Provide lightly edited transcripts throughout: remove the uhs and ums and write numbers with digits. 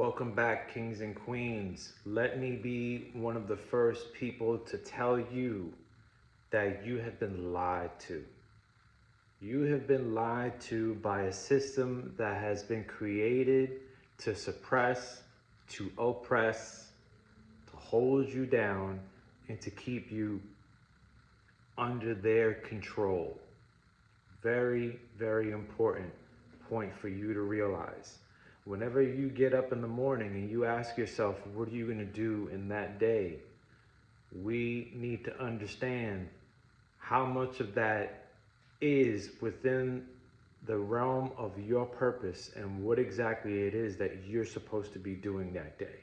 Welcome back, kings and queens. Let me be one of the first people to tell you that you have been lied to. You have been lied to by a system that has been created to suppress, to oppress, to hold you down, and to keep you under their control. Very, very important point for you to realize. Whenever you get up in the morning and you ask yourself, what are you going to do in that day? We need to understand how much of that is within the realm of your purpose and what exactly it is that you're supposed to be doing that day.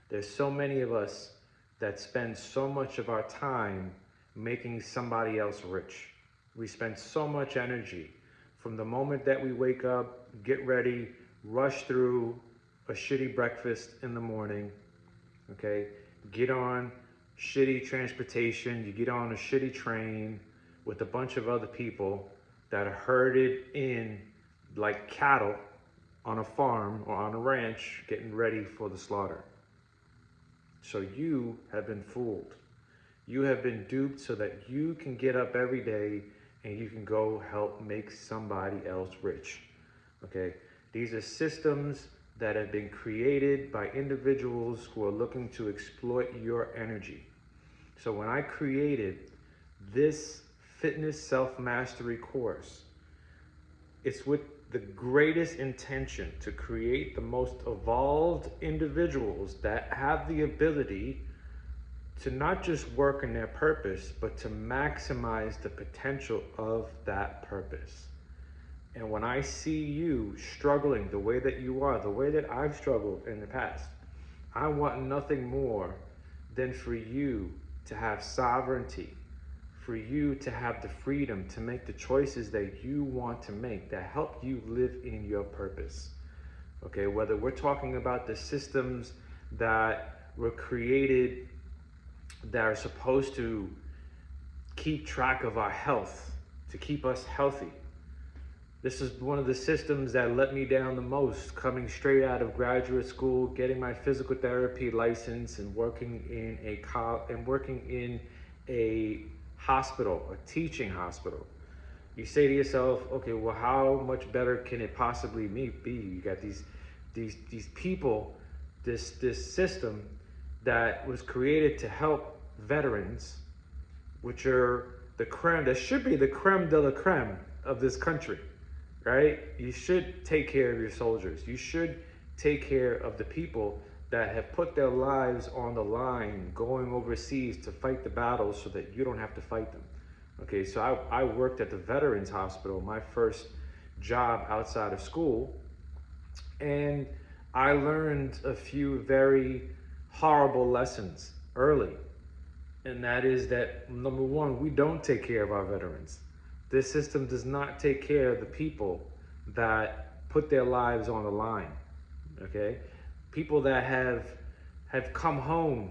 There's so many of us that spend so much of our time making somebody else rich. We spend so much energy from the moment that we wake up, get ready, rush through a shitty breakfast in the morning, okay? Get on shitty transportation, you get on a shitty train with a bunch of other people that are herded in like cattle on a farm or on a ranch getting ready for the slaughter. So you have been fooled. You have been duped so that you can get up every day and you can go help make somebody else rich, okay? These are systems that have been created by individuals who are looking to exploit your energy. So when I created this fitness self-mastery course, it's with the greatest intention to create the most evolved individuals that have the ability to not just work in their purpose, but to maximize the potential of that purpose. And when I see you struggling the way that you are, the way that I've struggled in the past, I want nothing more than for you to have sovereignty, for you to have the freedom to make the choices that you want to make that help you live in your purpose. Okay, whether we're talking about the systems that were created that are supposed to keep track of our health, to keep us healthy. This is one of the systems that let me down the most, coming straight out of graduate school, getting my physical therapy license and working in a hospital, a teaching hospital. You say to yourself, okay, well, how much better can it possibly be? You got these people, this system that was created to help veterans, which are the creme, that should be the creme de la creme of this country, right? You should take care of your soldiers. You should take care of the people that have put their lives on the line going overseas to fight the battles so that you don't have to fight them. Okay, so I worked at the Veterans Hospital, my first job outside of school, and I learned a few very horrible lessons early. And that is that, number one, we don't take care of our veterans. This system does not take care of the people that put their lives on the line, okay? People that have come home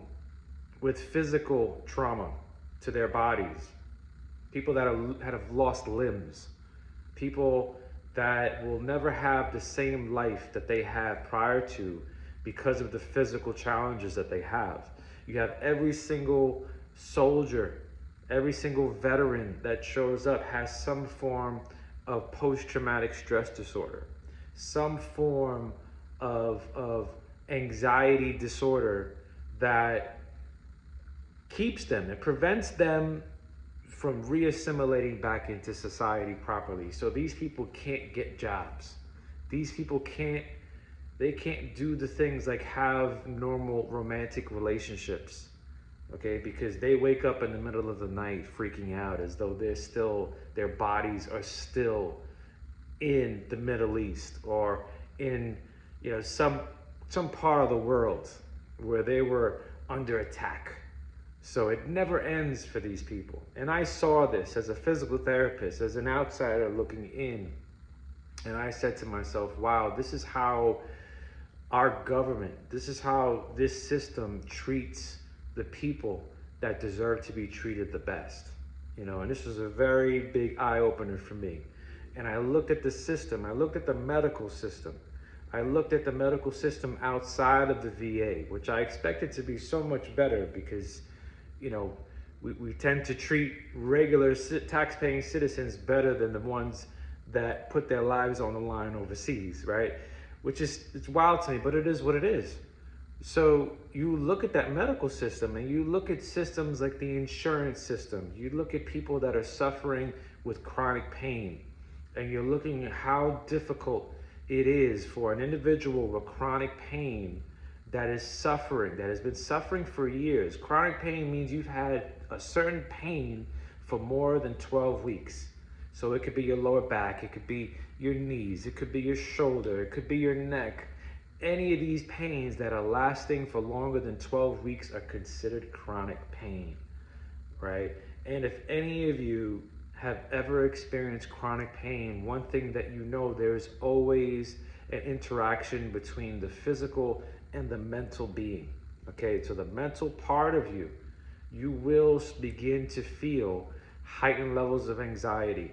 with physical trauma to their bodies, people that have lost limbs, people that will never have the same life that they had prior to because of the physical challenges that they have. You have every single soldier, every single veteran that shows up has some form of post-traumatic stress disorder, some form of anxiety disorder that keeps them, it prevents them from re-assimilating back into society properly. So these people can't get jobs. These people can't do the things like have normal romantic relationships, okay? Because they wake up in the middle of the night freaking out as though their bodies are still in the Middle East or in, some part of the world where they were under attack. So it never ends for these people. And I saw this as a physical therapist, as an outsider looking in. And I said to myself, wow, this is how our government, this is how this system treats the people that deserve to be treated the best. And this was a very big eye-opener for me. And I looked at the system, I looked at the medical system, I looked at the medical system outside of the VA, which I expected to be so much better because, you know, we tend to treat regular tax-paying citizens better than the ones that put their lives on the line overseas, right? Which is, it's wild to me, but it is what it is. So you look at that medical system and you look at systems like the insurance system, you look at people that are suffering with chronic pain, and you're looking at how difficult it is for an individual with chronic pain that is suffering, that has been suffering for years. Chronic pain means you've had a certain pain for more than 12 weeks. So it could be your lower back, it could be your knees, it could be your shoulder, it could be your neck. Any of these pains that are lasting for longer than 12 weeks are considered chronic pain, right? And if any of you have ever experienced chronic pain, one thing that you know, there's always an interaction between the physical and the mental being, okay? So the mental part of you, you will begin to feel heightened levels of anxiety,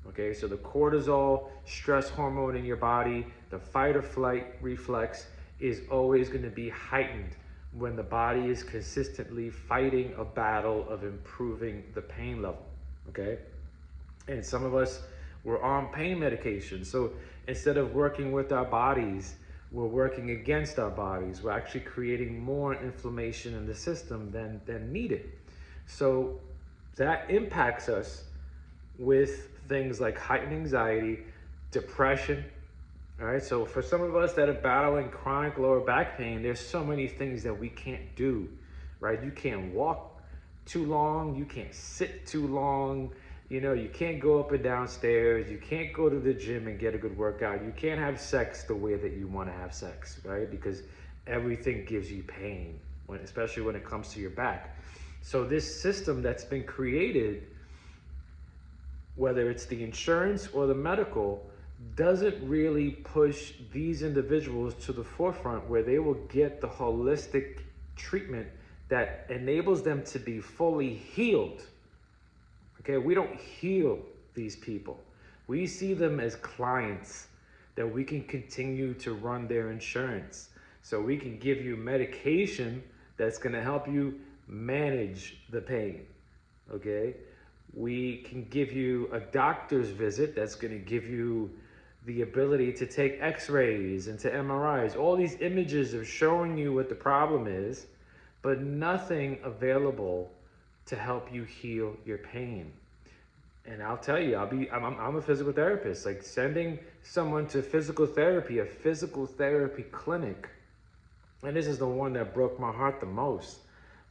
okay? So the cortisol, stress hormone in your body, the fight or flight reflex is always gonna be heightened when the body is consistently fighting a battle of improving the pain level, okay? And some of us, we're on pain medication. So instead of working with our bodies, we're working against our bodies. We're actually creating more inflammation in the system than needed. So that impacts us with things like heightened anxiety, depression. All right, so for some of us that are battling chronic lower back pain, there's so many things that we can't do, right? You can't walk too long, you can't sit too long, you know, you can't go up and down stairs, you can't go to the gym and get a good workout, you can't have sex the way that you want to have sex, right? Because everything gives you pain, especially when it comes to your back. So this system that's been created, whether it's the insurance or the medical, doesn't really push these individuals to the forefront where they will get the holistic treatment that enables them to be fully healed. Okay, we don't heal these people. We see them as clients that we can continue to run their insurance. So we can give you medication that's gonna help you manage the pain, okay? We can give you a doctor's visit that's gonna give you the ability to take x-rays and to MRIs, all these images of showing you what the problem is, but nothing available to help you heal your pain. And I'll tell you, I'm a physical therapist. Like sending someone to physical therapy, a physical therapy clinic, and this is the one that broke my heart the most,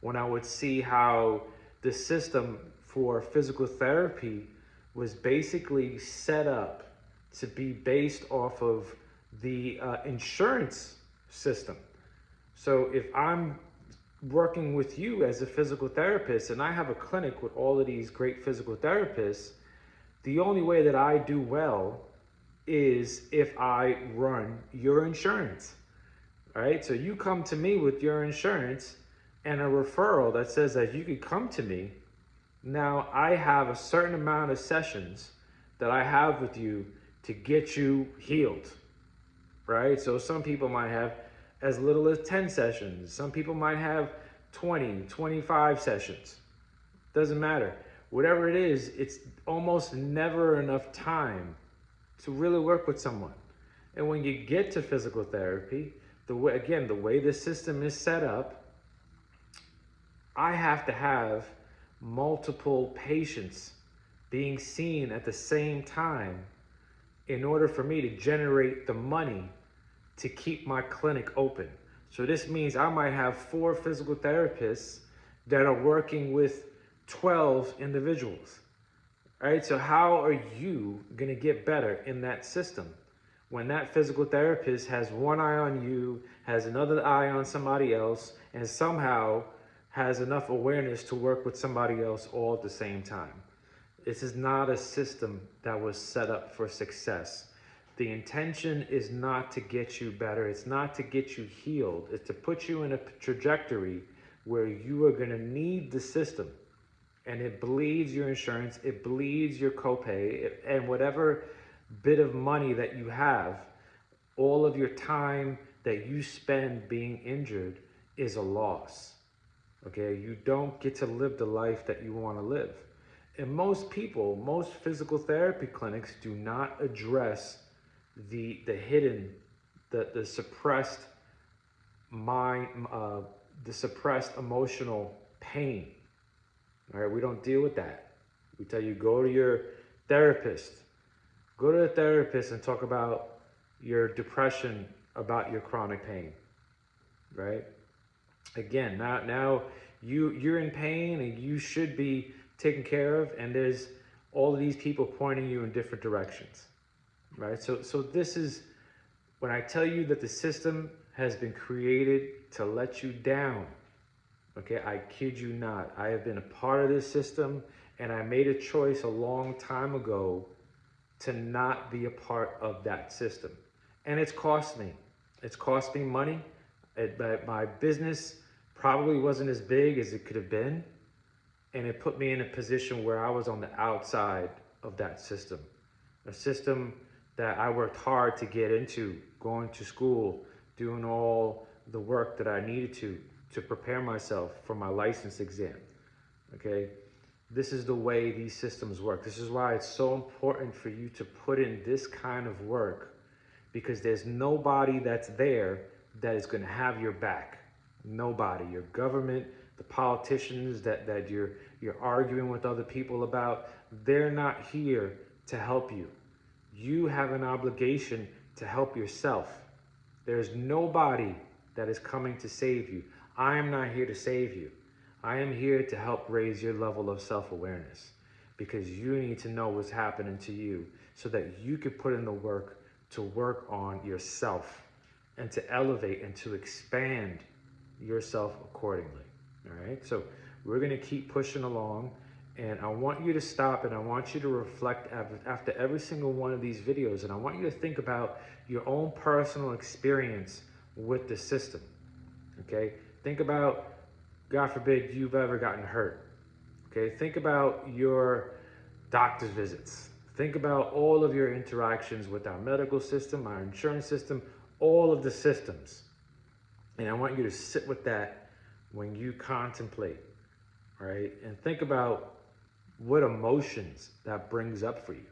when I would see how the system for physical therapy was basically set up to be based off of the insurance system. So if I'm working with you as a physical therapist and I have a clinic with all of these great physical therapists, the only way that I do well is if I run your insurance. All right, so you come to me with your insurance and a referral that says that you could come to me. Now I have a certain amount of sessions that I have with you to get you healed, right? So some people might have as little as 10 sessions. Some people might have 20, 25 sessions. Doesn't matter. Whatever it is, it's almost never enough time to really work with someone. And when you get to physical therapy, the way the system is set up, I have to have multiple patients being seen at the same time in order for me to generate the money to keep my clinic open. So this means I might have 4 physical therapists that are working with 12 individuals, right? So how are you gonna get better in that system when that physical therapist has one eye on you, has another eye on somebody else, and somehow has enough awareness to work with somebody else all at the same time? This is not a system that was set up for success. The intention is not to get you better. It's not to get you healed. It's to put you in a trajectory where you are gonna need the system. And it bleeds your insurance, it bleeds your copay, and whatever bit of money that you have, All of your time that you spend being injured is a loss. Okay, you don't get to live the life that you want to live. And most people, most physical therapy clinics do not address the hidden, the suppressed mind, the suppressed emotional pain. All right, we don't deal with that. We tell you, go to your therapist. Go to a therapist and talk about your depression, about your chronic pain, right? Again, now you're in pain and you should be taken care of, and there's all of these people pointing you in different directions, right? So this is when I tell you that the system has been created to let you down. Okay, I kid you not. I have been a part of this system, and I made a choice a long time ago to not be a part of that system. And it's cost me. It's cost me money. My business probably wasn't as big as it could have been. And it put me in a position where I was on the outside of that system. A system that I worked hard to get into, going to school, doing all the work that I needed to prepare myself for my license exam. Okay, this is the way these systems work. This is why it's so important for you to put in this kind of work, because there's nobody that's there that is going to have your back. Nobody. Your government, the politicians that you're arguing with other people about, they're not here to help you. You have an obligation to help yourself. There's nobody that is coming to save you. I am not here to save you. I am here to help raise your level of self-awareness, because you need to know what's happening to you so that you can put in the work to work on yourself and to elevate and to expand yourself accordingly. All right, so we're going to keep pushing along, and I want you to stop and I want you to reflect after every single one of these videos, and I want you to think about your own personal experience with the system. Okay, think about, God forbid, you've ever gotten hurt. Okay, think about your doctor's visits. Think about all of your interactions with our medical system, our insurance system, all of the systems. And I want you to sit with that when you contemplate, right? And think about what emotions that brings up for you.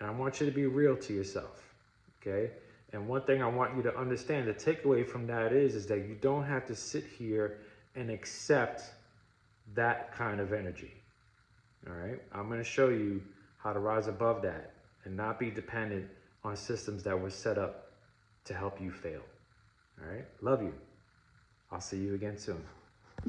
And I want you to be real to yourself, okay? And one thing I want you to understand, the takeaway from that is that you don't have to sit here and accept that kind of energy, all right? I'm going to show you how to rise above that and not be dependent on systems that were set up to help you fail, all right? Love you. I'll see you again soon.